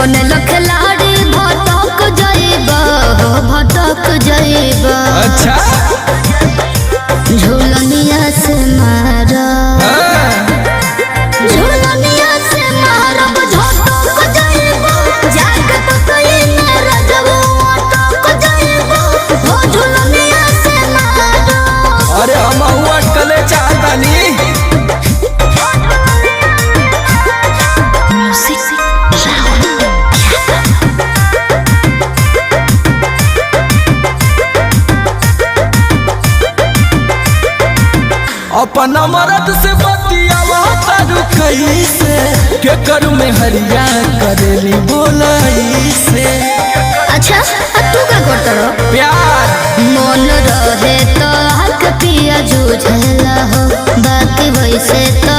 बने लखलाड़ी भटक जाइबा हो भटक जाइबा। अच्छा झूलनिया से मारा झूलनिया से मारा झटक जाइबा जाके तो कहीं मेरा जब अटक जाइबा हो झूलनिया से मारा। अरे हम हुआ कले चाहतानी अपना मरद से बतियावा तारू कैसे के करू में हरिया करेली बोलाई से। अच्छा तू क्या करता रहो प्यार मन रहे तो हक पिया जूझला हो बाकी वैसे तो